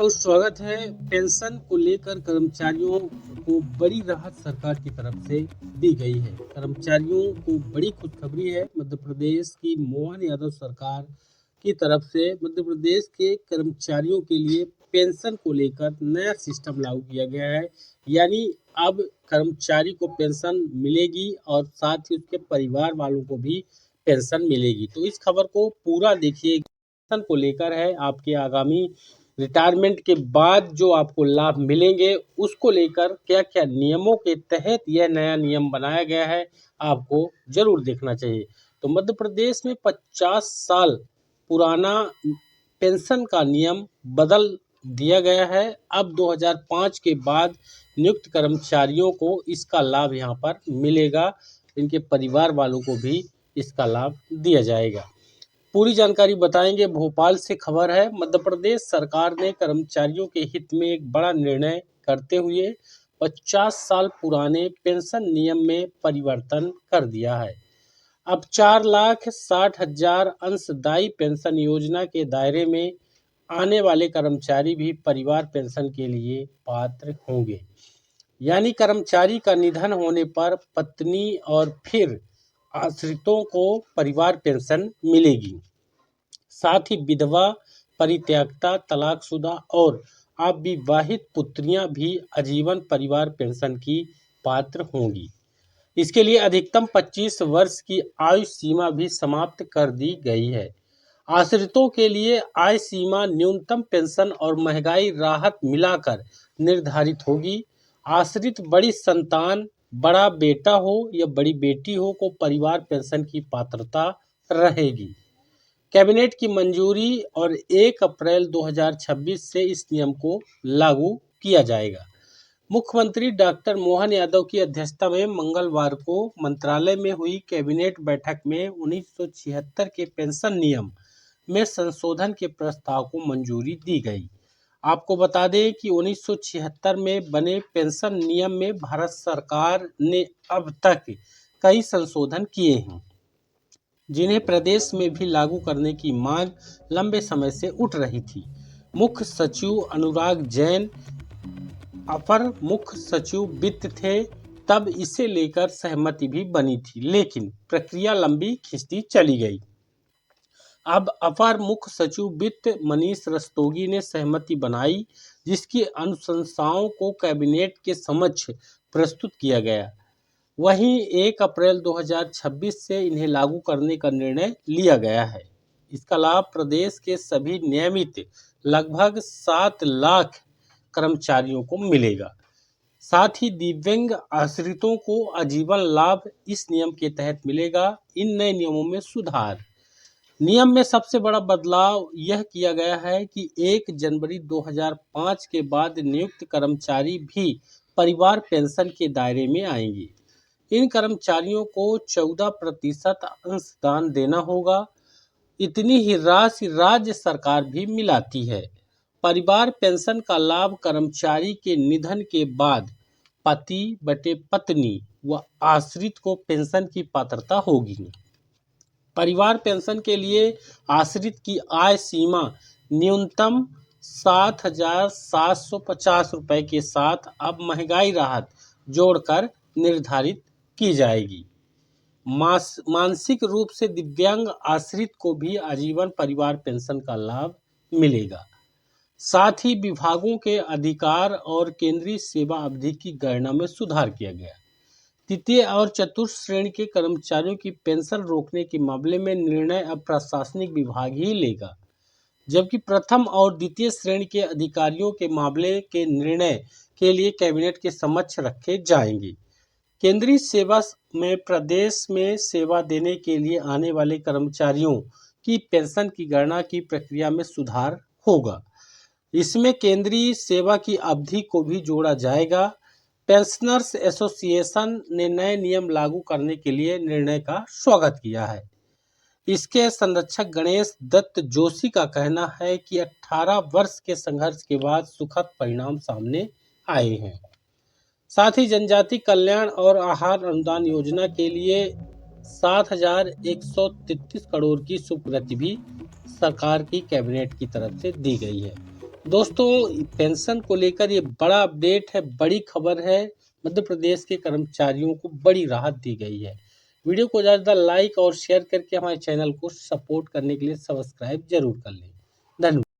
और स्वागत है। पेंशन को लेकर कर्मचारियों को बड़ी राहत सरकार की तरफ से दी गई है। कर्मचारियों को बड़ी खुशखबरी है। मध्य प्रदेश की मोहन यादव सरकार की तरफ से मध्य प्रदेश के कर्मचारियों के लिए पेंशन को लेकर नया सिस्टम लागू किया गया है। यानी अब कर्मचारी को पेंशन मिलेगी और साथ ही उसके परिवार वालों को भी पेंशन मिलेगी। तो इस खबर को पूरा देखिए। पेंशन को लेकर है, आपके आगामी रिटायरमेंट के बाद जो आपको लाभ मिलेंगे उसको लेकर क्या क्या नियमों के तहत यह नया नियम बनाया गया है, आपको जरूर देखना चाहिए। तो मध्य प्रदेश में 50 साल पुराना पेंशन का नियम बदल दिया गया है। अब 2005 के बाद नियुक्त कर्मचारियों को इसका लाभ यहाँ पर मिलेगा। इनके परिवार वालों को भी इसका लाभ दिया जाएगा। पूरी जानकारी बताएंगे। भोपाल से खबर है, मध्य प्रदेश सरकार ने कर्मचारियों के हित में एक बड़ा निर्णय करते हुए 50 साल पुराने पेंशन नियम में परिवर्तन कर दिया है। अब 4,60,000 अंशदायी पेंशन योजना के दायरे में आने वाले कर्मचारी भी परिवार पेंशन के लिए पात्र होंगे। यानी कर्मचारी का निधन होने पर पत्नी और फिर आश्रितों को परिवार पेंशन मिलेगी। साथ ही विधवा, परित्यक्ता, तलाकशुदा और अविवाहित पुत्रियां भी आजीवन परिवार पेंशन की पात्र होंगी। इसके लिए अधिकतम 25 वर्ष की आयु सीमा भी समाप्त कर दी गई है। आश्रितों के लिए आय सीमा न्यूनतम पेंशन और महंगाई राहत मिलाकर निर्धारित होगी। आश्रित बड़ी संतान, बड़ा बेटा हो या बड़ी बेटी हो को परिवार पेंशन की पात्रता रहेगी। कैबिनेट की मंजूरी और 1 अप्रैल 2026 से इस नियम को लागू किया जाएगा। मुख्यमंत्री डॉक्टर मोहन यादव की अध्यक्षता में मंगलवार को मंत्रालय में हुई कैबिनेट बैठक में 1976 के पेंशन नियम में संशोधन के प्रस्ताव को मंजूरी दी गई। आपको बता दें कि 1976 में बने पेंशन नियम में भारत सरकार ने अब तक कई संशोधन किए हैं, जिन्हें प्रदेश में भी लागू करने की मांग लंबे समय से उठ रही थी। मुख्य सचिव अनुराग जैन अपर मुख्य सचिव वित्त थे, तब इसे लेकर सहमति भी बनी थी, लेकिन प्रक्रिया लंबी खिंचती चली गई। अब अपर मुख्य सचिव वित्त मनीष रस्तोगी ने सहमति बनाई, जिसकी अनुशंसाओं को कैबिनेट के समक्ष प्रस्तुत किया गया। वहीं 1 अप्रैल 2026 से इन्हें लागू करने का निर्णय लिया गया है। इसका लाभ प्रदेश के सभी नियमित लगभग 7 लाख कर्मचारियों को मिलेगा। साथ ही दिव्यांग आश्रितों को आजीवन लाभ इस नियम के तहत मिलेगा। इन नए नियमों में सुधार। नियम में सबसे बड़ा बदलाव यह किया गया है कि 1 जनवरी 2005 के बाद नियुक्त कर्मचारी भी परिवार पेंशन के दायरे में आएंगे। इन कर्मचारियों को 14% अंशदान देना होगा। इतनी ही राशि राज्य सरकार भी मिलाती है। परिवार पेंशन का लाभ कर्मचारी के निधन के बाद पति बटे पत्नी व आश्रित को पेंशन की पात्रता होगी। परिवार पेंशन के लिए आश्रित की आय सीमा न्यूनतम 7,750 रुपये के साथ अब महंगाई राहत जोड़कर निर्धारित की जाएगी। मानसिक रूप से दिव्यांग आश्रित को भी आजीवन परिवार पेंशन का लाभ मिलेगा। साथ ही विभागों के अधिकार और केंद्रीय सेवा अवधि की गणना में सुधार किया गया। तृतीय और चतुर्थ श्रेणी के कर्मचारियों की पेंशन रोकने के मामले में निर्णय अब प्रशासनिक विभाग ही लेगा, जबकि प्रथम और द्वितीय श्रेणी के अधिकारियों के मामले के निर्णय के लिए कैबिनेट के समक्ष रखे जाएंगे। केंद्रीय सेवा में प्रदेश में सेवा देने के लिए आने वाले कर्मचारियों की पेंशन की गणना की प्रक्रिया में सुधार होगा। इसमें केंद्रीय सेवा की अवधि को भी जोड़ा जाएगा। पेंशनर्स एसोसिएशन ने नए नियम लागू करने के लिए निर्णय का स्वागत किया है। इसके संरक्षक गणेश दत्त जोशी का कहना है कि 18 वर्ष के संघर्ष के बाद सुखद परिणाम सामने आए हैं। साथ ही जनजाति कल्याण और आहार अनुदान योजना के लिए 7,133 करोड़ की स्वीकृति भी सरकार की कैबिनेट की तरफ से दी गई है। दोस्तों, पेंशन को लेकर ये बड़ा अपडेट है, बड़ी खबर है। मध्य प्रदेश के कर्मचारियों को बड़ी राहत दी गई है। वीडियो को ज़्यादा लाइक और शेयर करके हमारे चैनल को सपोर्ट करने के लिए सब्सक्राइब जरूर कर लें। धन्यवाद।